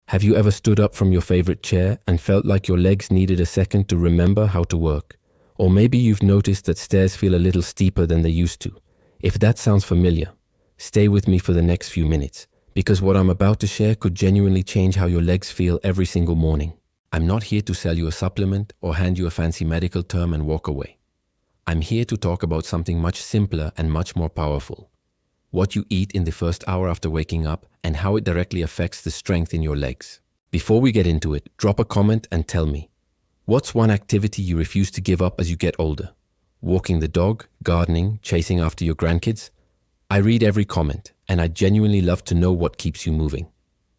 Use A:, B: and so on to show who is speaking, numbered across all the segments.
A: Have you ever stood up from your favorite chair and felt like your legs needed a second to remember how to work? Or maybe you've noticed that stairs feel a little steeper than they used to. If that sounds familiar, stay with me for the next few minutes, because what I'm about to share could genuinely change how your legs feel every single morning. I'm not here to sell you a supplement or hand you a fancy medical term and walk away. I'm here to talk about something much simpler and much more powerful. What you eat in the first hour after waking up and how it directly affects the strength in your legs. Before we get into it, drop a comment and tell me, what's one activity you refuse to give up as you get older? Walking the dog, gardening, chasing after your grandkids? I read every comment, and I genuinely love to know what keeps you moving.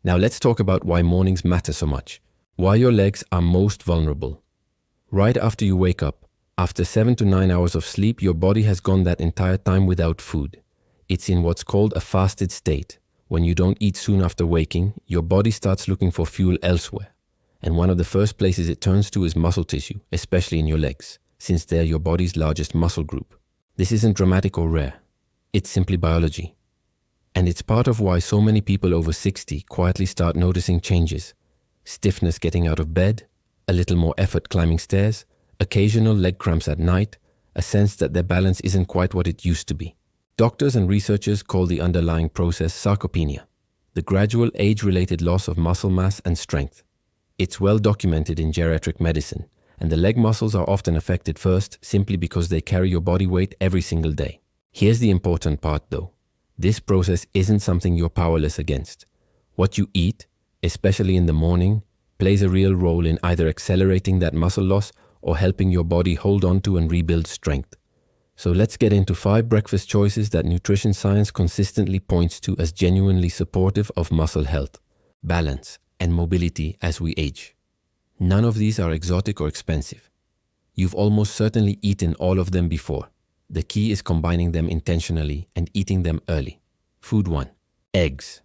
A: Now let's talk about why mornings matter so much. Why your legs are most vulnerable. Right after you wake up, after 7 to 9 hours of sleep, your body has gone that entire time without food. It's in what's called a fasted state. When you don't eat soon after waking, your body starts looking for fuel elsewhere. And one of the first places it turns to is muscle tissue, especially in your legs, since they're your body's largest muscle group. This isn't dramatic or rare. It's simply biology. And it's part of why so many people over 60 quietly start noticing changes. Stiffness getting out of bed, a little more effort climbing stairs, occasional leg cramps at night, a sense that their balance isn't quite what it used to be. Doctors and researchers call the underlying process sarcopenia, the gradual age-related loss of muscle mass and strength. It's well documented in geriatric medicine, and the leg muscles are often affected first simply because they carry your body weight every single day. Here's the important part though. This process isn't something you're powerless against. What you eat, especially in the morning, plays a real role in either accelerating that muscle loss or helping your body hold on to and rebuild strength. So let's get into 5 breakfast choices that nutrition science consistently points to as genuinely supportive of muscle health, balance, and mobility as we age. None of these are exotic or expensive. You've almost certainly eaten all of them before. The key is combining them intentionally and eating them early. Food 1. Eggs.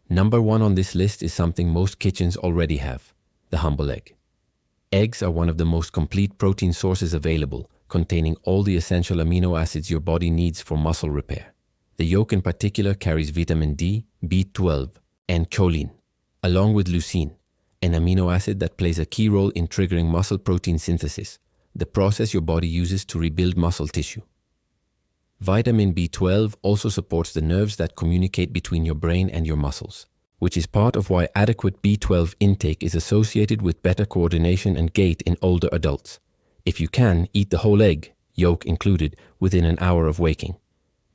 A: Number 1 on this list is something most kitchens already have, the humble egg. Eggs are one of the most complete protein sources available, containing all the essential amino acids your body needs for muscle repair. The yolk in particular carries vitamin D, B12, and choline, along with leucine, an amino acid that plays a key role in triggering muscle protein synthesis, the process your body uses to rebuild muscle tissue. Vitamin B12 also supports the nerves that communicate between your brain and your muscles, which is part of why adequate B12 intake is associated with better coordination and gait in older adults. If you can, eat the whole egg, yolk included, within an hour of waking.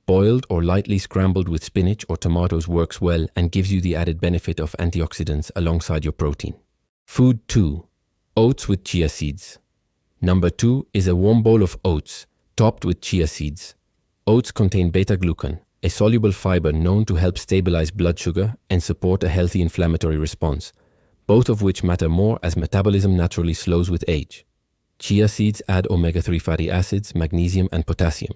A: Boiled or lightly scrambled with spinach or tomatoes works well and gives you the added benefit of antioxidants alongside your protein. Food 2. Oats with chia seeds. Number 2 is a warm bowl of oats, topped with chia seeds. Oats contain beta-glucan, a soluble fiber known to help stabilize blood sugar and support a healthy inflammatory response, both of which matter more as metabolism naturally slows with age. Chia seeds add omega-3 fatty acids, magnesium, and potassium.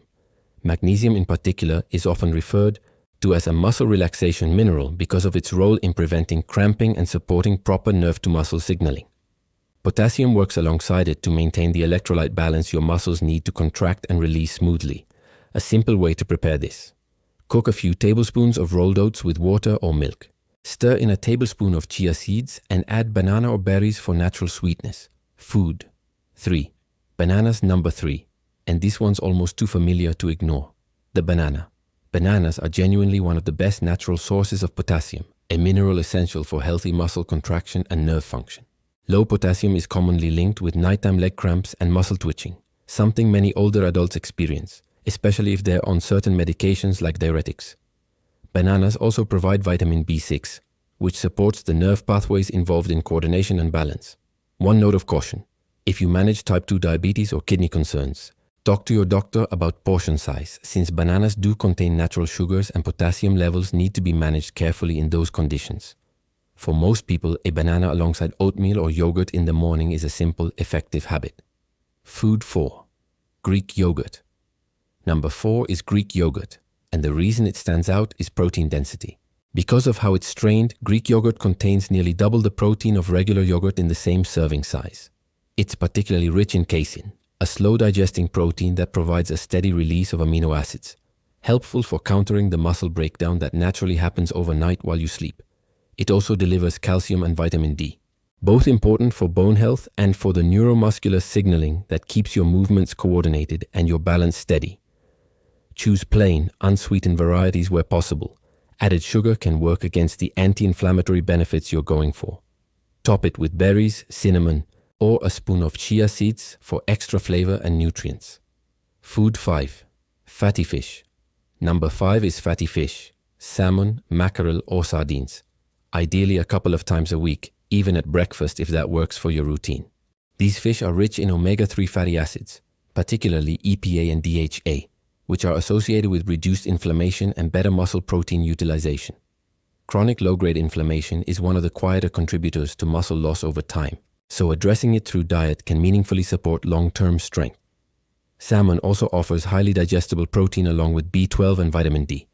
A: Magnesium in particular is often referred to as a muscle relaxation mineral because of its role in preventing cramping and supporting proper nerve-to-muscle signaling. Potassium works alongside it to maintain the electrolyte balance your muscles need to contract and release smoothly. A simple way to prepare this. Cook a few tablespoons of rolled oats with water or milk. Stir in a tablespoon of chia seeds and add banana or berries for natural sweetness. Food 3. Bananas. Number 3. And this one's almost too familiar to ignore. The banana. Bananas are genuinely one of the best natural sources of potassium, a mineral essential for healthy muscle contraction and nerve function. Low potassium is commonly linked with nighttime leg cramps and muscle twitching, something many older adults experience, especially if they're on certain medications like diuretics. Bananas also provide vitamin B6, which supports the nerve pathways involved in coordination and balance. One note of caution. If you manage type 2 diabetes or kidney concerns, talk to your doctor about portion size, since bananas do contain natural sugars and potassium levels need to be managed carefully in those conditions. For most people, a banana alongside oatmeal or yogurt in the morning is a simple, effective habit. Food 4. Greek yogurt. Number 4 is Greek yogurt, and the reason it stands out is protein density. Because of how it's strained, Greek yogurt contains nearly double the protein of regular yogurt in the same serving size. It's particularly rich in casein, a slow-digesting protein that provides a steady release of amino acids, helpful for countering the muscle breakdown that naturally happens overnight while you sleep. It also delivers calcium and vitamin D, both important for bone health and for the neuromuscular signaling that keeps your movements coordinated and your balance steady. Choose plain, unsweetened varieties where possible. Added sugar can work against the anti-inflammatory benefits you're going for. Top it with berries, cinnamon, or a spoon of chia seeds for extra flavor and nutrients. Food 5. Fatty fish. Number 5 is fatty fish, salmon, mackerel, or sardines. Ideally a couple of times a week, even at breakfast if that works for your routine. These fish are rich in omega-3 fatty acids, particularly EPA and DHA, which are associated with reduced inflammation and better muscle protein utilization. Chronic low-grade inflammation is one of the quieter contributors to muscle loss over time, so addressing it through diet can meaningfully support long-term strength. Salmon also offers highly digestible protein along with B12 and vitamin D,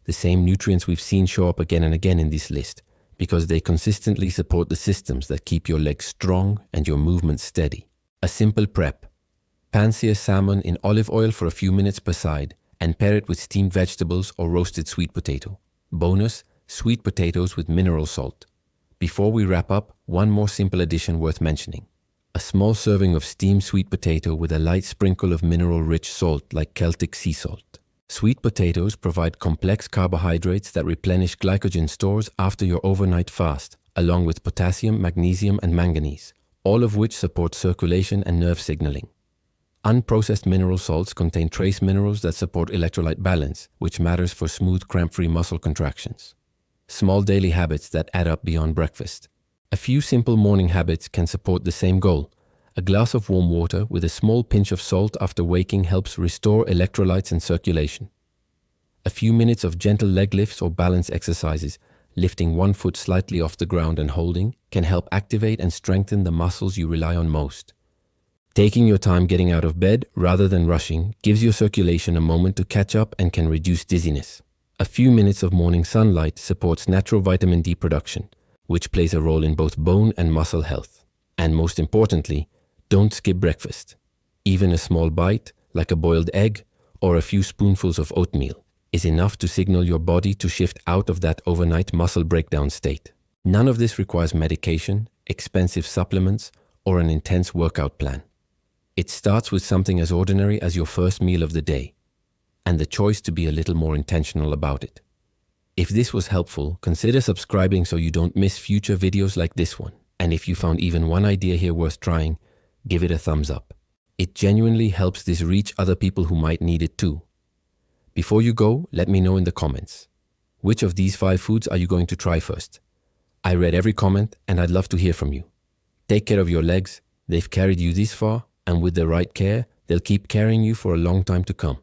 A: the same nutrients we've seen show up again and again in this list, because they consistently support the systems that keep your legs strong and your movements steady. A simple prep. Pan-sear salmon in olive oil for a few minutes per side and pair it with steamed vegetables or roasted sweet potato. Bonus, sweet potatoes with mineral salt. Before we wrap up, one more simple addition worth mentioning. A small serving of steamed sweet potato with a light sprinkle of mineral-rich salt like Celtic sea salt. Sweet potatoes provide complex carbohydrates that replenish glycogen stores after your overnight fast, along with potassium, magnesium, and manganese, all of which support circulation and nerve signaling. Unprocessed mineral salts contain trace minerals that support electrolyte balance, which matters for smooth, cramp-free muscle contractions. Small daily habits that add up beyond breakfast. A few simple morning habits can support the same goal. A glass of warm water with a small pinch of salt after waking helps restore electrolytes and circulation. A few minutes of gentle leg lifts or balance exercises, lifting one foot slightly off the ground and holding, can help activate and strengthen the muscles you rely on most. Taking your time getting out of bed rather than rushing gives your circulation a moment to catch up and can reduce dizziness. A few minutes of morning sunlight supports natural vitamin D production, which plays a role in both bone and muscle health. And most importantly, don't skip breakfast. Even a small bite, like a boiled egg or a few spoonfuls of oatmeal, is enough to signal your body to shift out of that overnight muscle breakdown state. None of this requires medication, expensive supplements, or an intense workout plan. It starts with something as ordinary as your first meal of the day, and the choice to be a little more intentional about it. If this was helpful, consider subscribing so you don't miss future videos like this one. And if you found even one idea here worth trying, give it a thumbs up. It genuinely helps this reach other people who might need it too. Before you go, let me know in the comments. Which of these 5 foods are you going to try first? I read every comment and I'd love to hear from you. Take care of your legs. They've carried you this far, and with the right care, they'll keep carrying you for a long time to come.